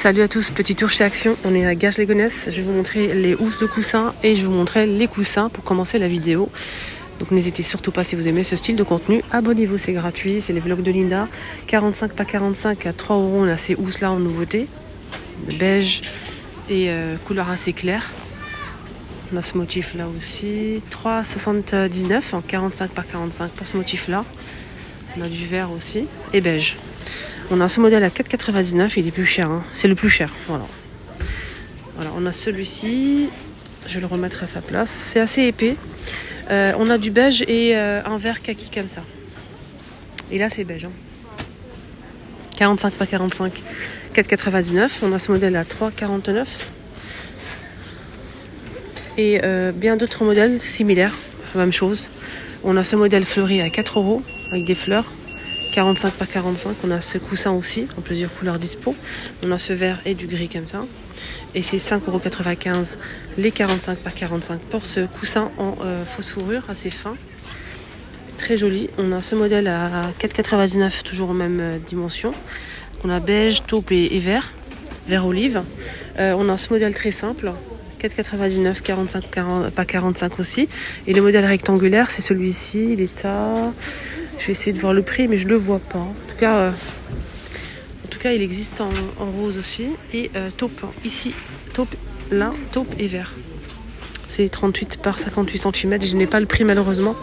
Salut à tous, petit tour chez Action, on est à Garges-les-Gonesse. Je vais vous montrer les housses de coussins et je vais vous montrer les coussins pour commencer la vidéo. Donc n'hésitez surtout pas si vous aimez ce style de contenu, abonnez-vous, c'est gratuit, c'est les vlogs de Linda. 45 pas 45 à 3 €, on a ces housses là en nouveauté, de beige et couleur assez claire. On a ce motif là aussi, 3,79 en 45 par 45 pour ce motif là. On a du vert aussi et beige. On a ce modèle à 4,99, il est plus cher, hein. C'est le plus cher, voilà. Voilà, on a celui-ci, je vais le remettre à sa place, c'est assez épais. On a du beige et un vert kaki comme ça. Et là c'est beige, hein. 45 par 45, 4,99. On a ce modèle à 3,49. Et bien d'autres modèles similaires, même chose. On a ce modèle fleuri à 4 € avec des fleurs. 45 par 45, on a ce coussin aussi en plusieurs couleurs dispo. On a ce vert et du gris comme ça. Et c'est 5,95 € les 45 par 45 pour ce coussin en fausse fourrure assez fin. Très joli. On a ce modèle à 4,99, toujours aux mêmes dimensions. On a beige, taupe et vert olive. On a ce modèle très simple. 4,99, 45 par 45 aussi. Et le modèle rectangulaire, c'est celui-ci. Il est à... Je vais essayer de voir le prix, mais je ne le vois pas. En tout cas, il existe en rose aussi. Et taupe, ici, taupe là, taupe et vert. C'est 38 par 58 cm. Je n'ai pas le prix malheureusement.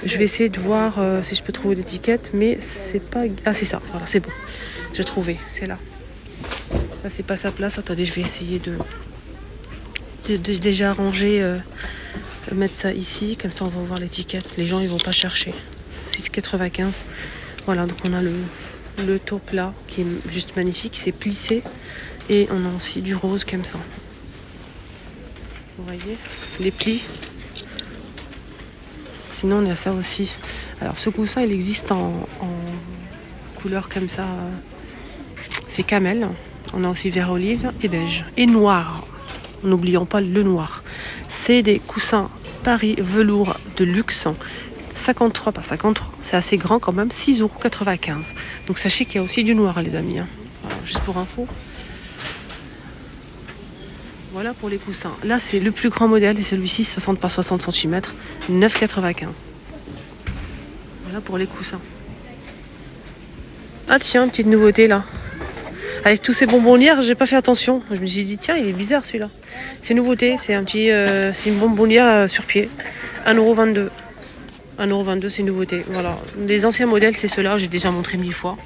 Je vais essayer de voir si je peux trouver l'étiquette, mais c'est pas... Ah, c'est ça, voilà, c'est bon. J'ai trouvé, c'est là. Là, c'est pas sa place. Attendez, je vais essayer de déjà ranger, mettre ça ici. Comme ça, on va voir l'étiquette. Les gens, ils vont pas chercher. 6,95. Voilà, donc on a le taupe là qui est juste magnifique, c'est plissé et on a aussi du rose comme ça. Vous voyez les plis. Sinon on a ça aussi. Alors ce coussin il existe en couleur comme ça, c'est camel. On a aussi vert olive et beige et noir. N'oublions pas le noir. C'est des coussins Paris velours de luxe. 53 par 53, c'est assez grand quand même, 6,95 €. Donc sachez qu'il y a aussi du noir les amis, hein. Voilà, juste pour info. Voilà pour les coussins. Là c'est le plus grand modèle et celui-ci 60 par 60 cm, 9,95 €. Voilà pour les coussins. Ah tiens, une petite nouveauté là. Avec tous ces bonbonnières, j'ai pas fait attention. Je me suis dit tiens, il est bizarre celui-là. C'est nouveauté, c'est c'est une bonbonnière sur pied, 1,22 €. 1,22 €, c'est une nouveauté. Voilà. Les anciens modèles, c'est ceux-là, j'ai déjà montré 1000 fois.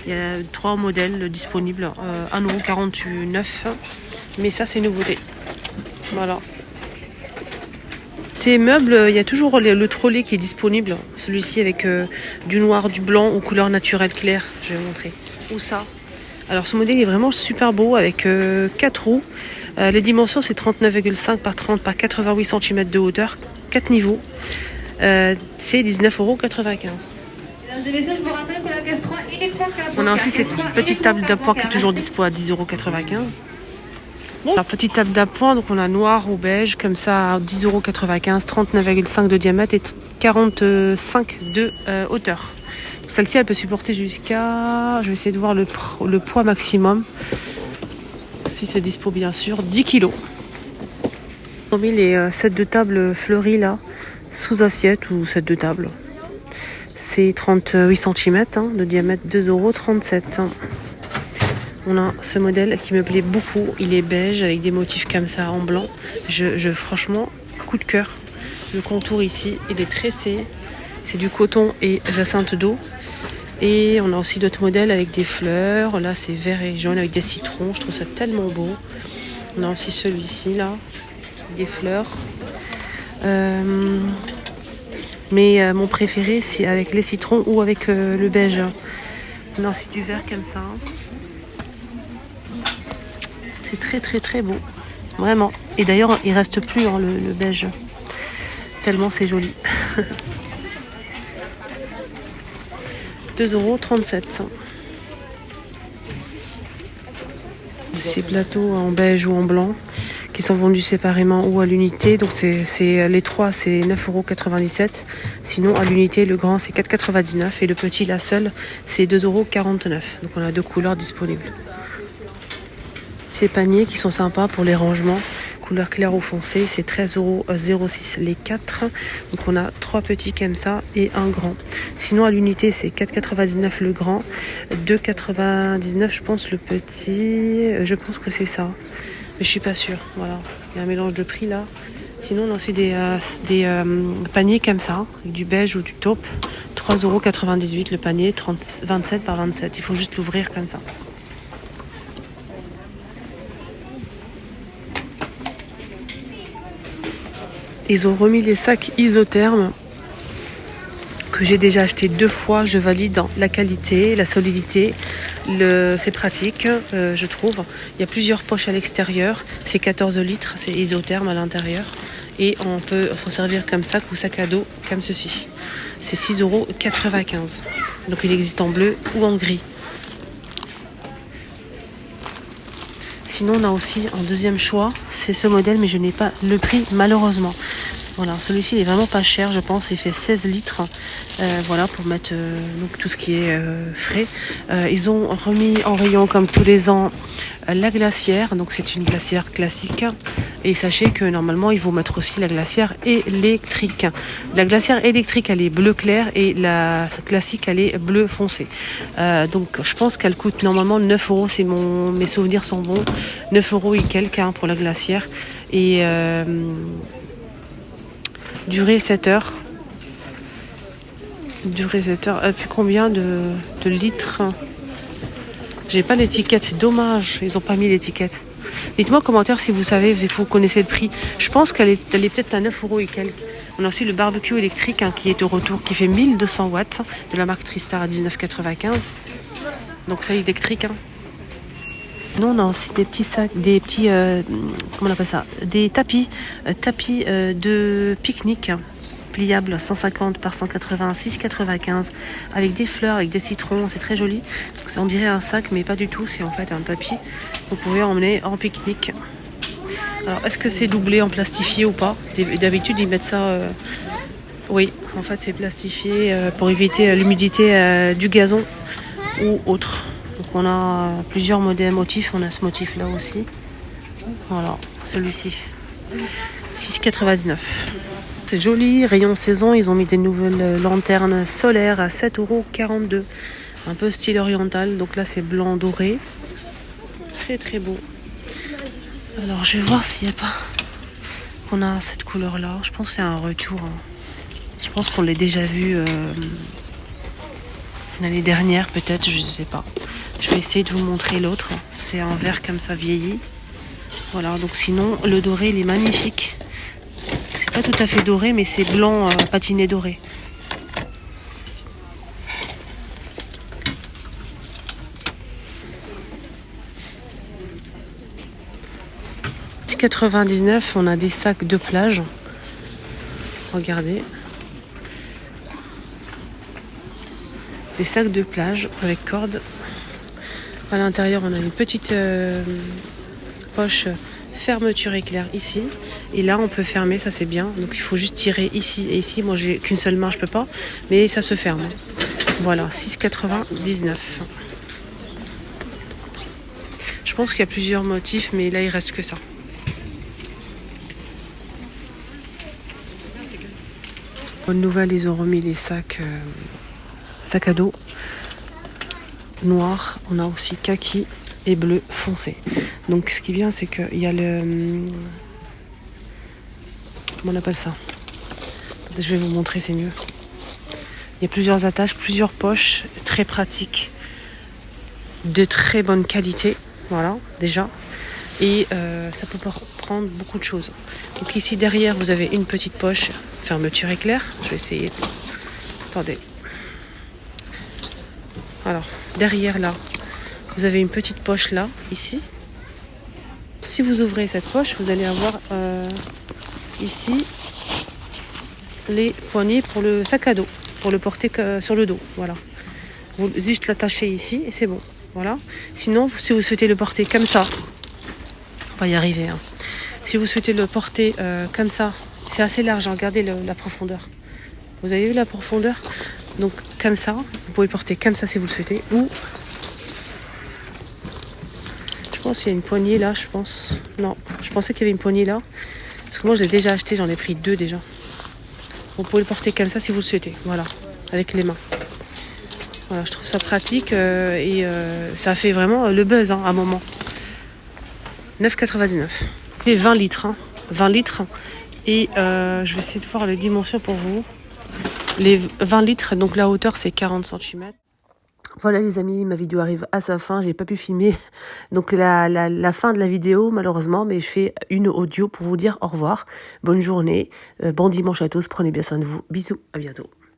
Il y a 3 modèles disponibles, 1,49 €. Mais ça, c'est une nouveauté. Voilà. Tes meubles, il y a toujours le trolley qui est disponible. Celui-ci avec du noir, du blanc ou couleur naturelle claire. Je vais vous montrer. Où ça? Alors, ce modèle est vraiment super beau avec 4 roues. Les dimensions, c'est 39,5 par 30 par 88 cm de hauteur. 4 niveaux. C'est 19,95 €. On a aussi cette petite table d'appoint qui est toujours dispo à 10,95 €. La petite table d'appoint, donc on a noir ou beige, comme ça à 10,95 €, 39,5 de diamètre et 45 de hauteur. Celle-ci, elle peut supporter jusqu'à, je vais essayer de voir le poids maximum, si c'est dispo bien sûr, 10 kg. On a mis les sets de table fleuris là, sous assiette ou set de table. C'est 38 cm de diamètre, 2,37 €. On a ce modèle qui me plaît beaucoup. Il est beige avec des motifs comme ça en blanc. Franchement, coup de cœur. Le contour ici, il est tressé. C'est du coton et jacinthe d'eau. Et on a aussi d'autres modèles avec des fleurs. Là, c'est vert et jaune avec des citrons. Je trouve ça tellement beau. On a aussi celui-ci là, des fleurs. Mais mon préféré c'est avec les citrons ou avec le beige. On a aussi du vert comme ça. C'est très très très beau, vraiment. Et d'ailleurs il reste plus hein, le beige, tellement c'est joli. 2,37 €. Ces plateaux en beige ou en blanc qui sont vendus séparément ou à l'unité. Donc c'est les trois, c'est 9,97 €. Sinon à l'unité, le grand c'est 4,99 € et le petit, la seule, c'est 2,49 €. Donc on a deux couleurs disponibles. ces paniers qui sont sympas pour les rangements. Couleur claire ou foncée, c'est 13,06 € les 4. Donc on a 3 petits comme ça et un grand. Sinon à l'unité c'est 4,99 € le grand, 2,99 € je pense le petit. Je pense que c'est ça, mais je suis pas sûre. Voilà, il y a un mélange de prix là. Sinon on a aussi des paniers comme ça, avec du beige ou du taupe. 3,98 € le panier, 27 par 27. Il faut juste l'ouvrir comme ça. Ils ont remis les sacs isothermes que j'ai déjà acheté 2 fois. Je valide dans la qualité, la solidité. C'est pratique, je trouve. Il y a plusieurs poches à l'extérieur. C'est 14 litres, c'est isotherme à l'intérieur. Et on peut s'en servir comme sac ou sac à dos, comme ceci. C'est 6,95 €. Donc il existe en bleu ou en gris. Sinon, on a aussi un deuxième choix, c'est ce modèle, mais je n'ai pas le prix malheureusement. Voilà, celui-ci il est vraiment pas cher, je pense, il fait 16 litres. Voilà, pour mettre donc tout ce qui est frais. Ils ont remis en rayon, comme tous les ans, la glacière. Donc c'est une glacière classique. Et sachez que normalement, il faut mettre aussi la glacière électrique. La glacière électrique, elle est bleu clair et la classique, elle est bleu foncé. Donc je pense qu'elle coûte normalement 9 €, si mes souvenirs sont bons. 9 € et quelques pour la glacière. Et durée 7 heures. Durée 7 heures. Puis combien de litres? J'ai pas l'étiquette, c'est dommage. Ils ont pas mis l'étiquette. Dites-moi en commentaire si vous savez, si vous connaissez le prix. Je pense qu'elle est peut-être à 9 € et quelques. On a aussi le barbecue électrique qui est au retour, qui fait 1200 watts, de la marque Tristar à 19,95 €. Donc c'est électrique. Non, on a aussi des petits sacs, des petits, comment on appelle ça, des tapis de pique-nique pliables, 150 par 180, 6,95, avec des fleurs, avec des citrons, c'est très joli. Donc, on dirait un sac, mais pas du tout, c'est en fait un tapis. Vous pouvez emmener en pique-nique. Alors, est-ce que c'est doublé en plastifié ou pas? D'habitude, ils mettent ça... Oui, en fait, c'est plastifié pour éviter l'humidité du gazon ou autre. Donc, on a plusieurs modèles motifs. On a ce motif-là aussi. Voilà, celui-ci. 6,99 €. C'est joli, rayon saison, ils ont mis des nouvelles lanternes solaires à 7,42 €. Un peu style oriental, donc là c'est blanc doré. Très très beau. Alors je vais voir s'il n'y a pas... On a cette couleur là, je pense que c'est un retour. Je pense qu'on l'a déjà vu l'année dernière peut-être, je ne sais pas. Je vais essayer de vous montrer l'autre. C'est un vert comme ça vieilli. Voilà, donc sinon le doré il est magnifique. Pas tout à fait doré, mais c'est blanc patiné doré. « 6,99 €, on a des sacs de plage. Regardez. Des sacs de plage avec corde. À l'intérieur, on a une petite poche fermeture éclair ici. Et là, on peut fermer, ça c'est bien. Donc il faut juste tirer ici et ici. Moi, j'ai qu'une seule main, je peux pas. Mais ça se ferme. Voilà, 6,99 €. Je pense qu'il y a plusieurs motifs, mais là, il reste que ça. Bonne nouvelle, ils ont remis les sacs à dos noirs. On a aussi kaki et bleu foncé. Donc ce qui est bien, c'est qu'il y a le... Comment on appelle ça? Je vais vous montrer, c'est mieux. Il y a plusieurs attaches, plusieurs poches, très pratiques, de très bonne qualité. Voilà, déjà. Et ça peut prendre beaucoup de choses. Donc ici derrière, vous avez une petite poche, fermeture éclair. Je vais essayer. Attendez. Alors, derrière là, vous avez une petite poche là, ici. Si vous ouvrez cette poche, vous allez avoir ici les poignées pour le sac à dos, pour le porter sur le dos. Voilà. Vous juste l'attachez ici et c'est bon. Voilà. Sinon, si vous souhaitez le porter comme ça, on va y arriver. Hein. Si vous souhaitez le porter comme ça, c'est assez large. Hein. Regardez la profondeur. Vous avez vu la profondeur? Donc comme ça, vous pouvez le porter comme ça si vous le souhaitez. Ou je pense qu'il y a une poignée là, je pense. Non, je pensais qu'il y avait une poignée là. Parce que moi, je l'ai déjà acheté, j'en ai pris 2 déjà. Vous pouvez le porter comme ça si vous le souhaitez. Voilà, avec les mains. Voilà, je trouve ça pratique et ça fait vraiment le buzz hein, à un moment. 9,99. Et 20 litres. Hein. 20 litres. Et je vais essayer de voir les dimensions pour vous. Les 20 litres, donc la hauteur c'est 40 cm. Voilà les amis, ma vidéo arrive à sa fin, j'ai pas pu filmer donc la fin de la vidéo malheureusement, mais je fais une audio pour vous dire au revoir, bonne journée, bon dimanche à tous, prenez bien soin de vous, bisous, à bientôt.